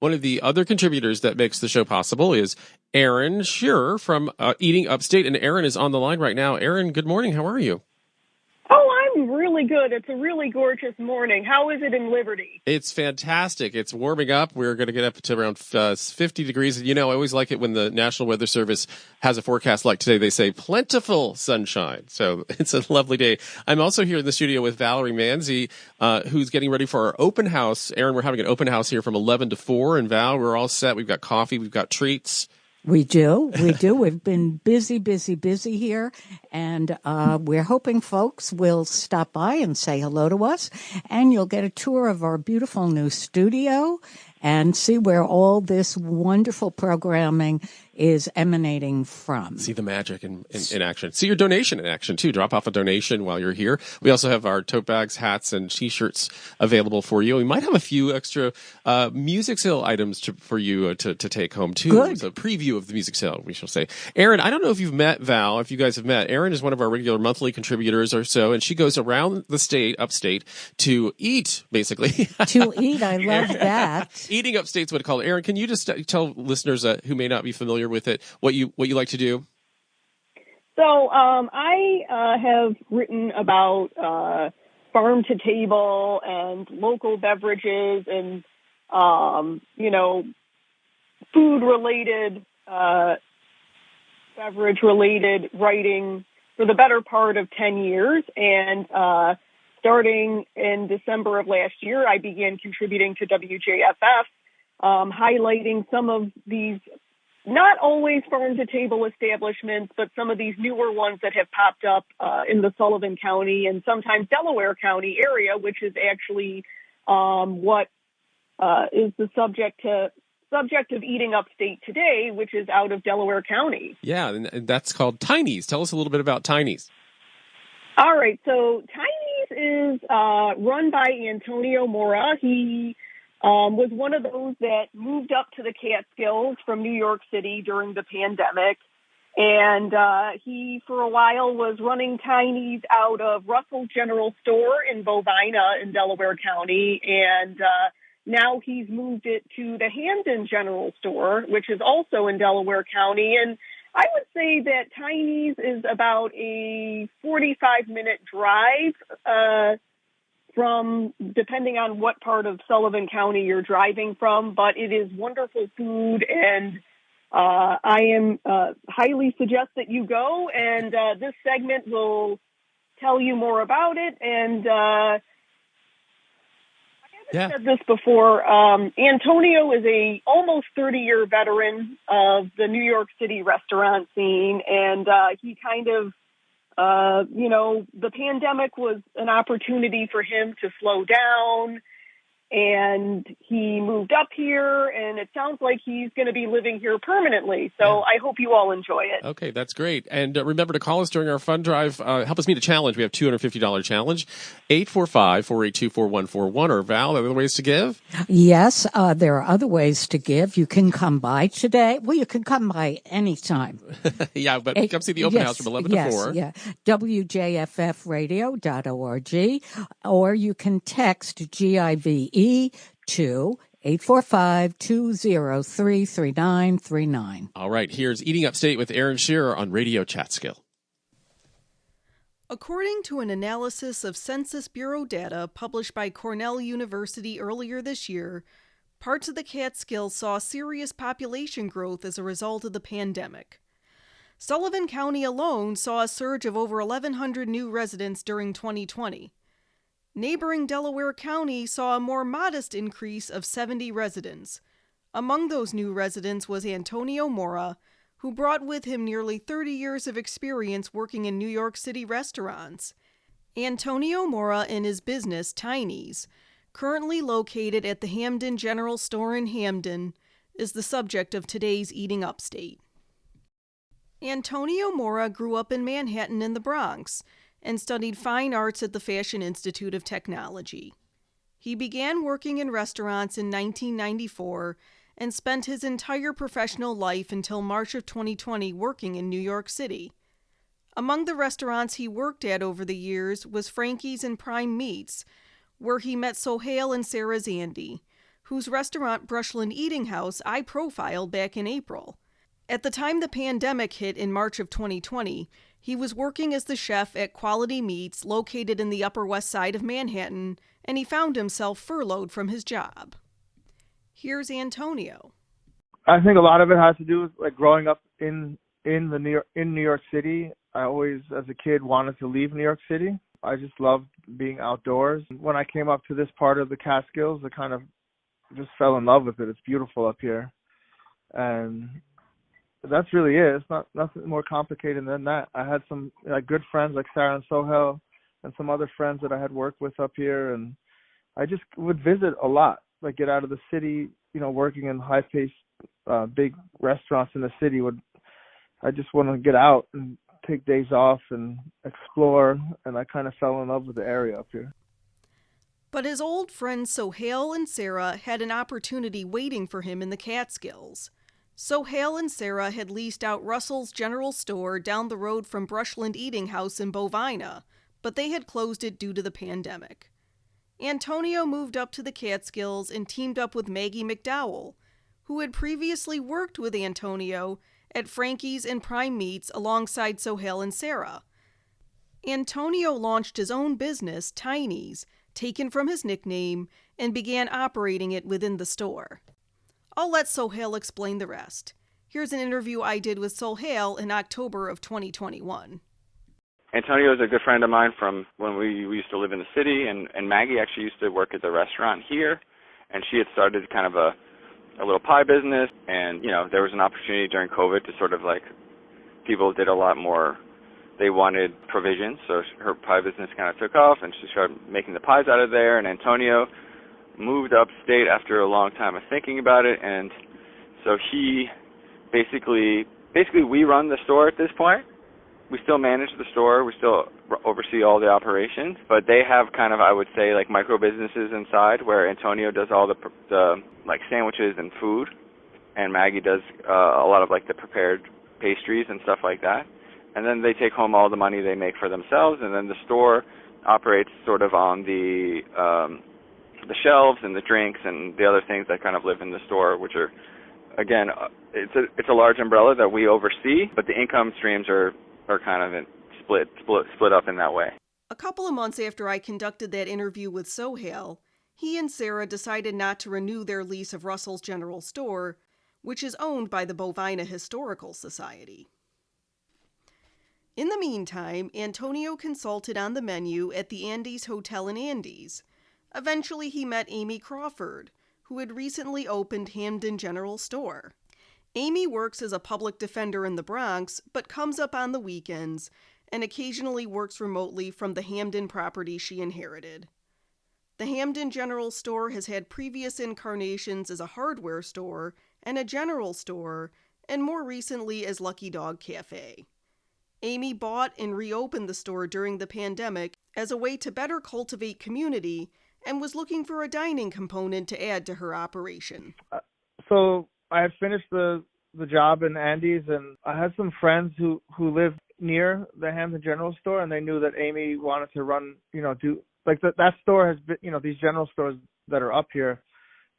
One of the other contributors that makes the show possible is Aaron Shearer from Eating Upstate. And Aaron is on the line right now. Aaron, good morning. How are you? Oh, I'm really good. It's a really gorgeous morning. How is it in Liberty? It's fantastic. It's warming up. We're going to get up to around 50 degrees. You know, I always like it when the National Weather Service has a forecast like today. They say plentiful sunshine. So it's a lovely day. I'm also here in the studio with Valerie Manzi, who's getting ready for our open house. Aaron, we're having an open house here from 11 to 4. And Val, we're all set. We've got coffee. We've got treats. We do. We've been busy here, and we're hoping folks will stop by and say hello to us, and you'll get a tour of our beautiful new studio and see where all this wonderful programming is emanating from. See the magic in action. See your donation in action, too. Drop off a donation while you're here. We also have our tote bags, hats, and T-shirts available for you. We might have a few extra music sale items for you to take home, too. Good. It's a preview of the music sale, we shall say. Aaron, I don't know if you've met Val, if you guys have met. Aaron is one of our regular monthly contributors or so, and she goes around the state, upstate, to eat, basically. To eat, I love that. Eating Upstate's what it's called. Aaron, can you just tell listeners who may not be familiar with it what you like to do? So I have written about farm to table and local beverages and food related, beverage related writing for the better part of 10 years. And starting in December of last year, I began contributing to WJFF, highlighting some of these not always farm-to-table establishments, but some of these newer ones that have popped up in the Sullivan County and sometimes Delaware County area, which is actually what is the subject of Eating Upstate today, which is out of Delaware County. Yeah, and that's called Tiny's. Tell us a little bit about Tiny's. All right, so Tiny's is run by Antonio Mora. He was one of those that moved up to the Catskills from New York City during the pandemic. And he, for a while, was running Tiny's out of Russell General Store in Bovina in Delaware County. And now he's moved it to the Hamden General Store, which is also in Delaware County. And I would say that Tiny's is about a 45-minute drive from, depending on what part of Sullivan County you're driving from, but it is wonderful food, and I am highly suggest that you go, and this segment will tell you more about it, and I haven't said this before. Antonio is a almost 30-year veteran of the New York City restaurant scene, and he kind of the pandemic was an opportunity for him to slow down, and he moved up here, and it sounds like he's going to be living here permanently. So I hope you all enjoy it. Okay, that's great. And remember to call us during our fund drive. Help us meet a challenge. We have $250 challenge, 845-482-4141. Or Val, are there other ways to give? Yes, there are other ways to give. You can come by today. Well, you can come by anytime. Yeah, but come see the open house from 11 to 4. Yeah, WJFFradio.org, or you can text GIVE to 845-203-3939. All right, here's Eating Upstate with Aaron Shearer on Radio Chatskill. According to an analysis of Census Bureau data published by Cornell University earlier this year, parts of the Catskills saw serious population growth as a result of the pandemic. Sullivan County alone saw a surge of over 1,100 new residents during 2020. Neighboring Delaware County saw a more modest increase of 70 residents. Among those new residents was Antonio Mora, who brought with him nearly 30 years of experience working in New York City restaurants. Antonio Mora and his business, Tiny's, currently located at the Hamden General Store in Hamden, is the subject of today's Eating Upstate. Antonio Mora grew up in Manhattan in the Bronx and studied fine arts at the Fashion Institute of Technology. He began working in restaurants in 1994 and spent his entire professional life until March of 2020 working in New York City. Among the restaurants he worked at over the years was Frankie's and Prime Meats, where he met Sohail and Sarah Zandy, whose restaurant Brushland Eating House I profiled back in April. At the time the pandemic hit in March of 2020, he was working as the chef at Quality Meats located in the Upper West Side of Manhattan, and he found himself furloughed from his job. Here's Antonio. I think a lot of it has to do with like growing up in New York City. I always, as a kid, wanted to leave New York City. I just loved being outdoors. When I came up to this part of the Catskills, I kind of just fell in love with it. It's beautiful up here, and that's really it. It's not nothing more complicated than that. I had some good friends like Sarah and Sohel and some other friends that I had worked with up here, and I just would visit a lot, like get out of the city, working in high-paced big restaurants in the city. I just want to get out and take days off and explore, and I kind of fell in love with the area up here. But his old friends Sohail and Sarah had an opportunity waiting for him in the Catskills. Sohail and Sarah had leased out Russell's General Store down the road from Brushland Eating House in Bovina, but they had closed it due to the pandemic. Antonio moved up to the Catskills and teamed up with Maggie McDowell, who had previously worked with Antonio at Frankie's and Prime Meats alongside Sohail and Sarah. Antonio launched his own business, Tiny's, taken from his nickname, and began operating it within the store. I'll let Sohail explain the rest. Here's an interview I did with Sohail in October of 2021. Antonio is a good friend of mine from when we used to live in the city, and Maggie actually used to work at the restaurant here, and she had started kind of a little pie business, and, there was an opportunity during COVID to sort of people did a lot more, they wanted provisions, so her pie business kind of took off, and she started making the pies out of there, and Antonio moved upstate after a long time of thinking about it, and so he basically we run the store at this point. We still manage the store, we still oversee all the operations, but they have kind of, I would say, micro businesses inside where Antonio does all the sandwiches and food, and Maggie does a lot of the prepared pastries and stuff like that. And then they take home all the money they make for themselves, and then the store operates sort of on the shelves and the drinks and the other things that kind of live in the store, which are, again, it's a large umbrella that we oversee, but the income streams are kind of split up in that way. A couple of months after I conducted that interview with Sohail, he and Sarah decided not to renew their lease of Russell's General Store, which is owned by the Bovina Historical Society. In the meantime, Antonio consulted on the menu at the Andes Hotel in Andes. Eventually, he met Amy Crawford, who had recently opened Hamden General Store. Amy works as a public defender in the Bronx, but comes up on the weekends and occasionally works remotely from the Hamden property she inherited. The Hamden General Store has had previous incarnations as a hardware store and a general store, and more recently as Lucky Dog Cafe. Amy bought and reopened the store during the pandemic as a way to better cultivate community and was looking for a dining component to add to her operation. So I had finished the job in Andes, and I had some friends who lived near the Hamden General Store, and they knew that Amy wanted to run, that store has been, these general stores that are up here,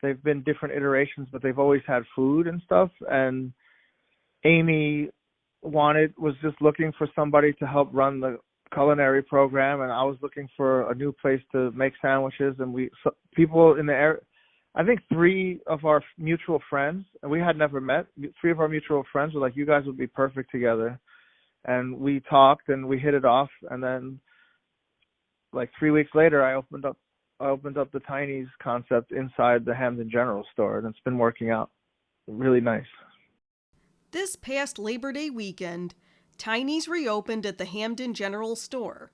they've been different iterations, but they've always had food and stuff, and Amy was just looking for somebody to help run the culinary program, and I was looking for a new place to make sandwiches, and people in the area, I think 3 of our mutual friends, and we had never met, 3 of our mutual friends were like, you guys would be perfect together. And we talked and we hit it off, and then 3 weeks later I opened up the Tiny's concept inside the Hamden General Store, and it's been working out really nice. This past Labor Day weekend, Tiny's reopened at the Hamden General Store.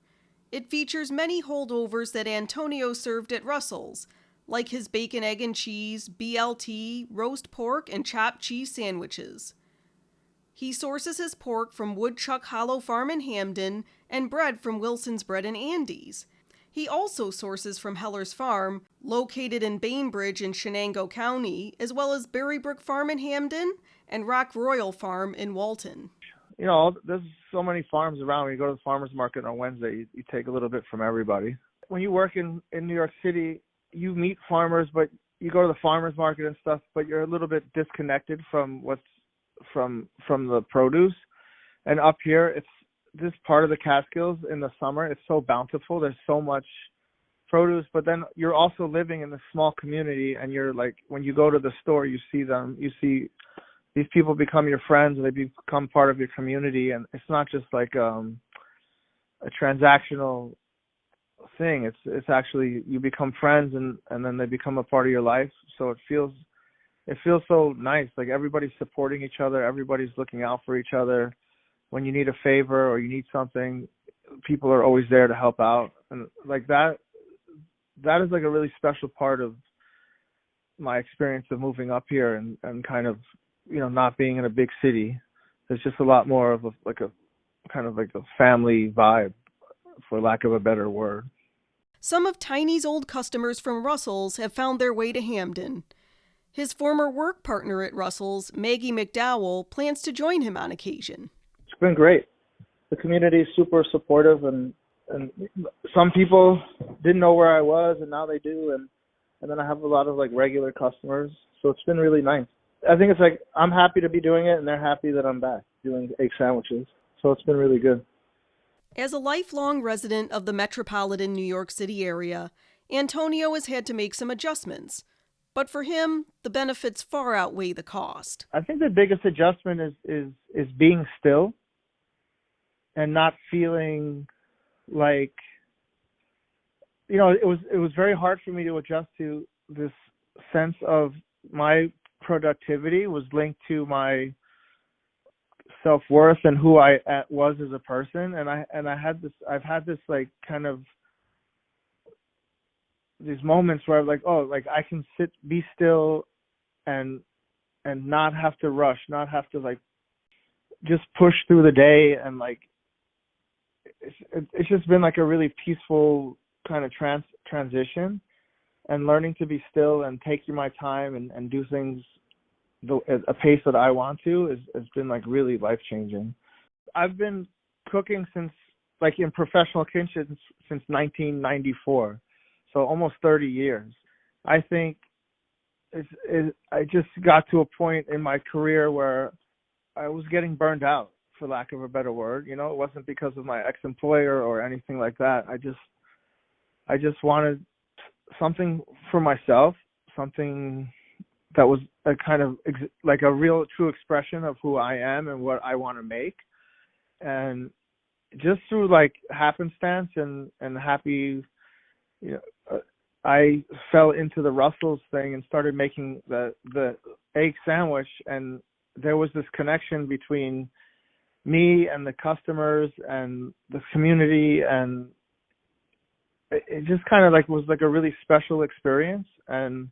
It features many holdovers that Antonio served at Russell's, like his bacon, egg, and cheese, BLT, roast pork, and chopped cheese sandwiches. He sources his pork from Woodchuck Hollow Farm in Hamden and bread from Wilson's Bread in Andes. He also sources from Heller's Farm, located in Bainbridge in Shenango County, as well as Berrybrook Farm in Hamden and Rock Royal Farm in Walton. There's so many farms around. When you go to the farmer's market on Wednesday, you take a little bit from everybody. When you work in New York City, you meet farmers, but you go to the farmer's market and stuff, but you're a little bit disconnected from from the produce. And up here, it's this part of the Catskills in the summer. It's so bountiful. There's so much produce, but then you're also living in this small community, and you're like, when you go to the store, you see these people become your friends, and they become part of your community. And it's not just like a transactional thing. It's actually, you become friends, and then they become a part of your life. So it feels so nice. Like everybody's supporting each other. Everybody's looking out for each other. When you need a favor or you need something, people are always there to help out. And like that is like a really special part of my experience of moving up here and kind of, not being in a big city. There's just a lot more of a kind of like a family vibe, for lack of a better word. Some of Tiny's old customers from Russell's have found their way to Hamden. His former work partner at Russell's, Maggie McDowell, plans to join him on occasion. It's been great. The community is super supportive, and some people didn't know where I was, and now they do, and then I have a lot of like regular customers, so it's been really nice. I think it's like I'm happy to be doing it, and they're happy that I'm back doing egg sandwiches, so it's been really good. As a lifelong resident of the metropolitan New York City area, Antonio has had to make some adjustments. But for him, the benefits far outweigh the cost. I think the biggest adjustment is being still and not feeling like, it was very hard for me to adjust to this sense of my productivity was linked to my self-worth and who I was as a person. And I've had this like kind of these moments where I'm like, oh, like I can be still and not have to rush, not have to like just push through the day. And like, it's just been like a really peaceful kind of transition, and learning to be still and take my time and do things at a pace that I want to has been like really life-changing. I've been cooking since like in professional kitchens since 1994. So almost 30 years. I think I just got to a point in my career where I was getting burned out, for lack of a better word. It wasn't because of my ex-employer or anything like that. I just wanted something for myself, something that was a kind of like a real true expression of who I am and what I want to make. And just through like happenstance and happy, I fell into the Russell's thing and started making the egg sandwich, and there was this connection between me and the customers and the community, and it just kind of like was like a really special experience. And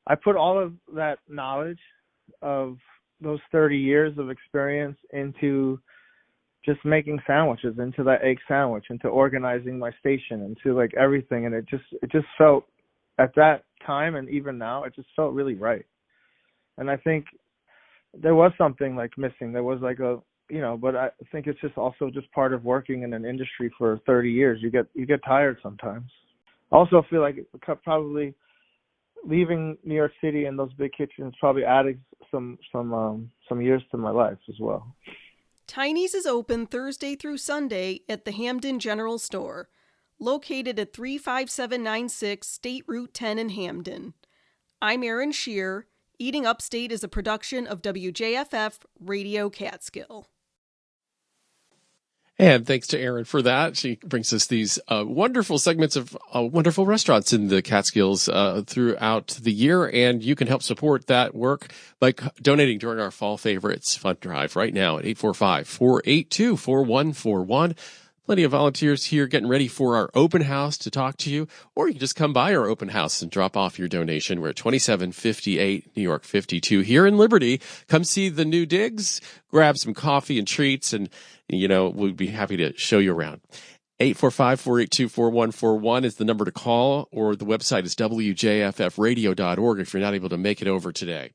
I put all of that knowledge of those 30 years of experience into just making sandwiches, into that egg sandwich, into organizing my station, into like everything. And it just felt at that time, and even now, it just felt really right. And I think there was something like missing. There was like but I think it's just also just part of working in an industry for 30 years. You get tired sometimes. I also feel like probably leaving New York City and those big kitchens probably added some years to my life as well. Tiny's is open Thursday through Sunday at the Hamden General Store, located at 35796 State Route 10 in Hamden. I'm Erin Shear. Eating Upstate is a production of WJFF Radio Catskill. And thanks to Erin for that. She brings us these wonderful segments of wonderful restaurants in the Catskills throughout the year. And you can help support that work by donating during our Fall Favorites Fund Drive right now at 845-482-4141. Plenty of volunteers here getting ready for our open house to talk to you, or you can just come by our open house and drop off your donation. We're at 2758 New York 52 here in Liberty. Come see the new digs, grab some coffee and treats, and, we'd be happy to show you around. 845-482-4141 is the number to call, or the website is wjffradio.org if you're not able to make it over today.